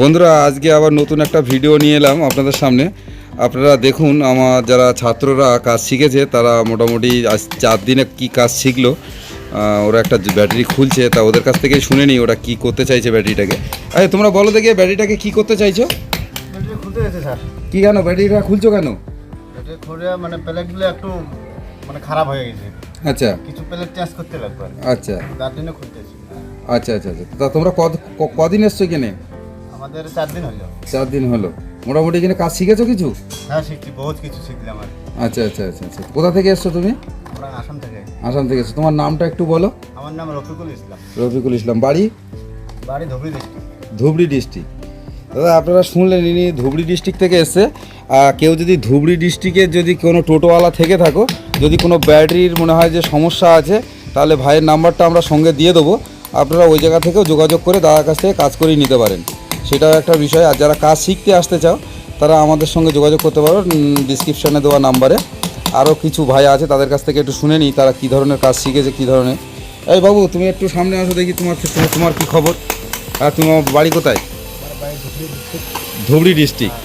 বন্ধুরা, আজকে আবার নতুন একটা ভিডিও নিয়ে এলাম আপনাদের সামনে। আপনারা দেখুন, আমার যারা ছাত্ররা কাজ শিখেছে তারা মোটামুটি আজ 4 দিনে কি কাজ শিখলো। ওরা একটা ব্যাটারি খুলছে, তা ওদের কাছ থেকেই শুনে নিই ওরা কি করতে চাইছে ব্যাটারিটাকে। আরে তোমরা বলো দেখি, ব্যাটারিটাকে কি করতে চাইছো? ব্যাটারি খুলতে গেছে স্যার। কি কেন ব্যাটারিটা খুলছো কেন? ব্যাটারি খুলে মানে প্লেটগুলো একটু মানে খারাপ হয়ে গেছে। আচ্ছা কিছু প্লেট চেঞ্জ করতে লাগবে। আচ্ছা তার জন্য খুলতেছি। আচ্ছা আচ্ছা আচ্ছা তা তোমরা কদিন এসছো এখানে? আমাদের 4 দিন হলো। 4 দিন হলো। মোটামুটি এখানে কাজ শিখেছো কিছু? হ্যাঁ শিখছি, বহুত কিছু শিখলাম আর। আচ্ছা আচ্ছা আচ্ছা আচ্ছা কোথা থেকে এসছো তুমি? আমরা আসাম থেকে। আসাম থেকে এসছো। তোমার নামটা একটু বলো। আমার নাম রফিকুল ইসলাম। রফিকুল ইসলাম। বাড়ি? বাড়ি ধুবড়ী ডিস্ট্রিক্ট। ধুবড়ী ডিস্ট্রিক্ট। দাদা আপনারা শুনলেন, ইনি ধুবড়ী ডিস্ট্রিক্ট থেকে এসছে। কেউ যদি ধুবড়ী ডিস্ট্রিক্টের যদি কোনো টোটোওয়ালা থেকে থাকো, যদি কোনো ব্যাটারির মনে হয় যে সমস্যা আছে, তাহলে ভাইয়ের নাম্বারটা আমরা সঙ্গে দিয়ে দেবো। আপনারা ওই জায়গা থেকেও যোগাযোগ করে দাদার কাছ থেকে কাজ করিয়ে নিতে পারেন। সেটাও একটা বিষয়। আর যারা কাজ শিখতে আসতে চাও তারা আমাদের সঙ্গে যোগাযোগ করতে পারো ডিসক্রিপশানে দেওয়া নাম্বারে। আরও কিছু ভাই আছে, তাদের কাছ থেকে একটু শুনে নিই তারা কী ধরনের কাজ শিখেছে, কী ধরনের। এই বাবু, তুমি একটু সামনে আসো দেখি, তোমার কী খবর, আর তোমার বাড়ি কোথায়? বাড়ি ধুবড়ী ডিস্ট্রিক্ট। ধুবড়ী ডিস্ট্রিক্ট।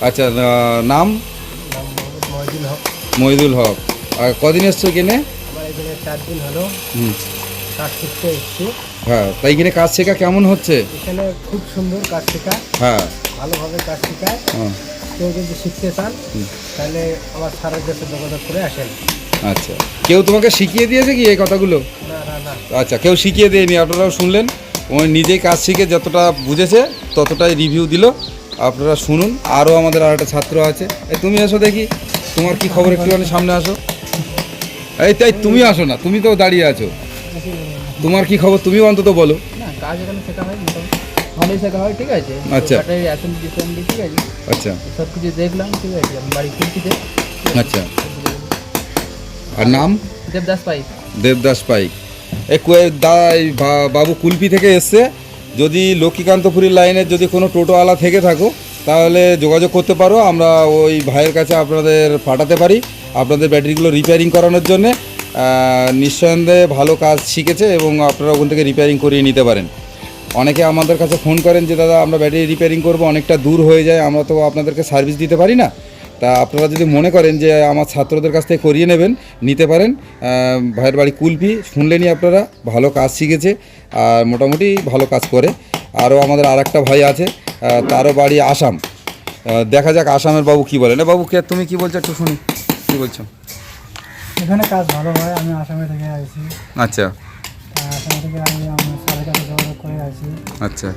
আচ্ছা, নাম? মহিদুল হক। মহিদুল হক। আর কদিন এসছো এখানে? আমার এখানে 4 দিন হলো কাজ শিখতে এসেছি। হ্যাঁ, তাই এখানে কাজ শেখা কেমন হচ্ছে? এখানে খুব সুন্দর কাজ শেখায়, হ্যাঁ ভালোভাবে কাজ শেখায়। হ্যাঁ। কেউ যদি শিখতে চান তাহলে আমার স্যারের কাছে যোগাযোগ করে আসেন। আচ্ছা, কেউ তোমাকে শিখিয়ে দিয়েছে কি এই কথাগুলো? না না না, আচ্ছা, কেউ শিখিয়ে দেয়নি, আপনারাও শুনলেন। উনি নিজেই কাজ শিখে যতটা বুঝেছে ততটাই রিভিউ দিল, আপনারা শুনুন। আরও আমাদের আর একটা ছাত্র আছে। এই তুমি এসো দেখি, তোমার কি খবর, একটুখানি সামনে আসো। এই তাই তুমি আসো না, তুমি তো দাঁড়িয়ে আছো। তোমার কি খবর, তুমি অন্তত বলো। না কাজ এখানে শেখা হয়, মোটামুটি ভালোই শেখা হয়, ঠিক আছে। আচ্ছা। ব্যাটারি অ্যাসেম্বলি ঠিক আছে, আচ্ছা সব কিছু দেখলাম, ঠিক আছে। আমি বাড়ি খুলছিতে। আচ্ছা। আর নাম? দেবদাস পাইক। দেবদাস পাইক। বাবু কুলপি থেকে এসছে। যদি লক্ষ্মীকান্তপুরীর লাইনের যদি কোনো টোটোওয়ালা থেকে থাকো তাহলে যোগাযোগ করতে পারো, আমরা ওই ভাইয়ের কাছে আপনাদের পাঠাতে পারি আপনাদের ব্যাটারিগুলো রিপেয়ারিং করানোর জন্যে। নিঃসন্দেহে ভালো কাজ শিখেছে এবং আপনারা ওখান থেকে রিপেয়ারিং করিয়ে নিতে পারেন। অনেকে আমাদের কাছে ফোন করেন যে দাদা আমরা ব্যাটারি রিপেয়ারিং করব, অনেকটা দূর হয়ে যায়, আমরা তো আপনাদেরকে সার্ভিস দিতে পারি না। তা আপনারা যদি মনে করেন যে আমার ছাত্রদের কাছ থেকে করিয়ে নেবেন, নিতে পারেন। ভাইয়ের বাড়ি কুলপি, শুনলেনই আপনারা, ভালো কাজ শিখেছে আর মোটামুটি ভালো কাজ করে। আরও আমাদের আর একটা ভাই আছে, তারও বাড়ি আসাম। দেখা যাক আসামের বাবু কী বলেন। বাবু কে, তুমি কি বলছো একটু শুনি, কী বলছো? এখানে কাজ ভালো হয়, আমি আসামে থেকে আসি। আচ্ছা আসামে থেকে আমি আমার স্যারের কাছে যোগাযোগ করে আসি। আচ্ছা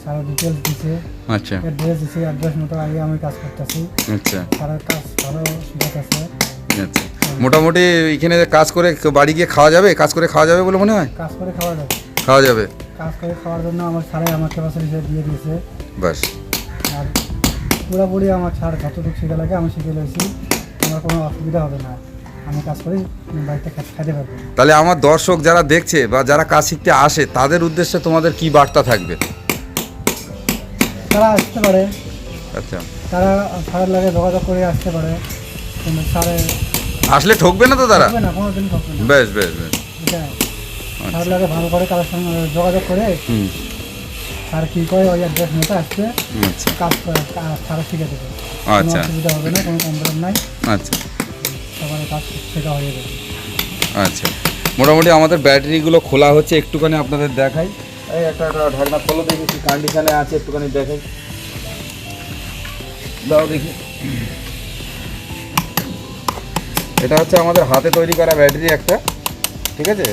স্যারের ডিটেলস দিছে, আচ্ছা অ্যাড্রেস দিছে, অ্যাড্রেস মতো আগে আমি কাজ করতেছি। আচ্ছা স্যারের কাজ ভালো শিখাতেছে। আচ্ছা। মোটামুটি এখানে কাজ করে বাড়ি গিয়ে খাওয়া যাবে, কাজ করে খাওয়া যাবে বলে মনে হয়? কাজ করে খাওয়া যাবে। খাওয়া যাবে। কাজ করে খাওয়ার জন্য আমার স্যারে আমার ক্যাপাসিটি দিয়ে দিয়েছে। বাস। আর পুরোপুরি আমার স্যার যতটুকু শিখে লাগে আমি শিখে লইছি। আমার কোনো অসুবিধা হবে না, আমি কাজ করি বাড়িতে খাইতে পারবো। তাহলে আমার দর্শক যারা দেখছে বা যারা কাজ শিখতে আসে তাদের উদ্দেশ্যে তোমাদের কি বার্তা থাকবে? তারা আসতে পারে, আচ্ছা, তারা স্যারের লাগে যোগাযোগ করে আসতে পারে, কিন্তু স্যারে আসলে ঠকবে না তো তারা? ঠকবে না, কোনো দিন ঠকবে না। বেশ বেশ বেশ। এটা স্যারের লাগে ভালো করে তাদের সঙ্গে যোগাযোগ করে হুম। স্যার কী করে ওই অ্যাড্রেস মতো আসছে, আচ্ছা কাজ করে স্যার শিখে দেবে। কোনো আচ্ছা অসুবিধা হবে না, কোনো কমপ্লেন নাই, আচ্ছা সবার কাজ শেখা হয়ে যাবে। আচ্ছা। মোটামুটি আমাদের ব্যাটারিগুলো খোলা হচ্ছে, একটুখানি আপনাদের দেখাই। এই একটা ঢাকনা খোলো দেখি কি কন্ডিশনে আছে, একটুখানি দেখাই, দাও দেখি। এটা হচ্ছে আমাদের হাতে তৈরি করা ব্যাটারি একটা, ঠিক আছে।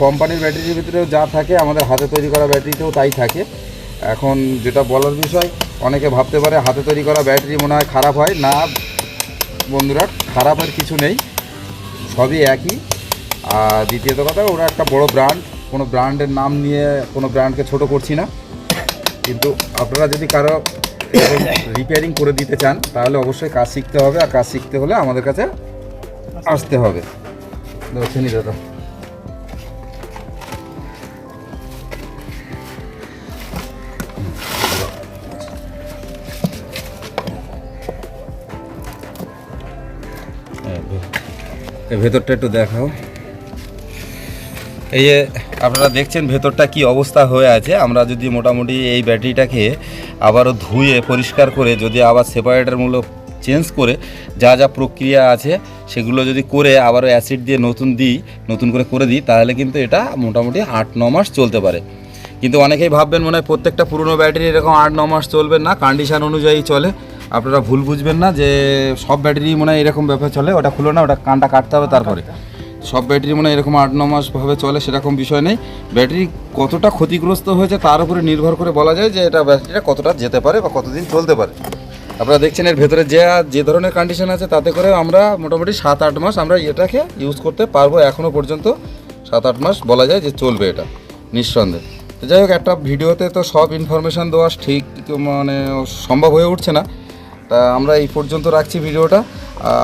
কোম্পানির ব্যাটারির ভিতরেও যা থাকে আমাদের হাতে তৈরি করা ব্যাটারিতেও তাই থাকে। এখন যেটা বলার বিষয়, অনেকে ভাবতে পারে হাতে তৈরি করা ব্যাটারি মনে হয় খারাপ হয় না। বন্ধুরা, খারাপের কিছু নেই, সবই একই। আর দ্বিতীয়ত কথা, ওরা একটা বড় ব্র্যান্ড, কোনো ব্র্যান্ডের নাম নিয়ে কোনো ব্র্যান্ডকে ছোট করছি না। কিন্তু আপনারা যদি কারো রিপেয়ারিং করে দিতে চান তাহলে অবশ্যই কাজ শিখতে হবে, আর কাজ শিখতে হলে আমাদের কাছে আসতে হবে। চিনি দাদা। ভেতরটা একটু দেখাও। এই যে আপনারা দেখছেন ভেতরটা কি অবস্থা হয়ে আছে। আমরা যদি মোটামুটি এই ব্যাটারিটাকে আবারও ধুয়ে পরিষ্কার করে যদি আবার সেপারেটরগুলো চেঞ্জ করে যা যা প্রক্রিয়া আছে সেগুলো যদি করে আবারও অ্যাসিড দিয়ে নতুন করে দিই তাহলে কিন্তু এটা মোটামুটি 8-9 মাস চলতে পারে। কিন্তু অনেকেই ভাববেন মনে হয় প্রত্যেকটা পুরনো ব্যাটারি এরকম 8-9 মাস চলবে না, কন্ডিশান অনুযায়ী চলে। আপনারা ভুল বুঝবেন না যে সব ব্যাটারি মনে হয় এরকম ব্যাপার চলে, ওটা খুলো না, ওটা কানটা কাটতে হবে তারপরে। সব ব্যাটারি মনে হয় এরকম 8-9 মাস ভাবে চলে, সেরকম বিষয় নেই। ব্যাটারি কতটা ক্ষতিগ্রস্ত হয়েছে তার উপরে নির্ভর করে বলা যায় যে এটা ব্যাটারিটা কতটা যেতে পারে বা কতদিন চলতে পারে। আপনারা দেখছেন এর ভেতরে যে ধরনের কন্ডিশন আছে তাতে করে আমরা মোটামুটি 7-8 মাস আমরা এটাকে ইউজ করতে পারবো। এখনও পর্যন্ত 7-8 মাস বলা যায় যে চলবে এটা নিঃসন্দেহে। তো যাই হোক, একটা ভিডিওতে তো সব ইনফরমেশান দেওয়া ঠিক মানে সম্ভব হয়ে উঠছে না, তা আমরা এই পর্যন্ত রাখছি ভিডিওটা।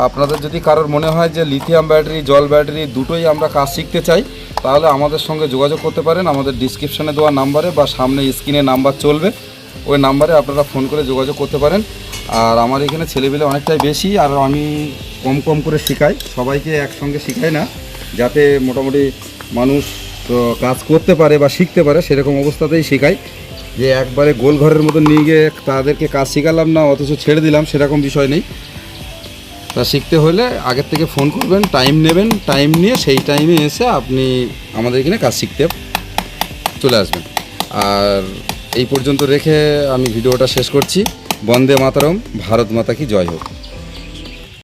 আপনাদের যদি কারোর মনে হয় যে লিথিয়াম ব্যাটারি, জল ব্যাটারি দুটোই আমরা কাজ শিখতে চাই তাহলে আমাদের সঙ্গে যোগাযোগ করতে পারেন আমাদের ডিসক্রিপশানে দেওয়া নাম্বারে বা সামনে স্ক্রিনে নাম্বার চলবে, ওই নাম্বারে আপনারা ফোন করে যোগাযোগ করতে পারেন। আর আমার এখানে ছেলেপিলে অনেকটাই বেশি, আর আমি কম করে শেখাই, সবাইকে একসঙ্গে শেখাই না, যাতে মোটামুটি মানুষ কাজ করতে পারে বা শিখতে পারে সেরকম অবস্থাতেই শেখাই। যে একবারে গোল ঘরের মতো নিয়ে গিয়ে তাদেরকে কাজ শেখালাম না অথচ ছেড়ে দিলাম সেরকম বিষয় নেই। তা শিখতে হলে আগের থেকে ফোন করবেন, টাইম নেবেন, টাইম নিয়ে সেই টাইমে এসে আপনি আমাদের এখানে কাজ শিখতে চলে আসবেন। আর এই পর্যন্ত রেখে আমি ভিডিওটা শেষ করছি। বন্দে মাতরম, ভারত মাতা কি জয় হোক।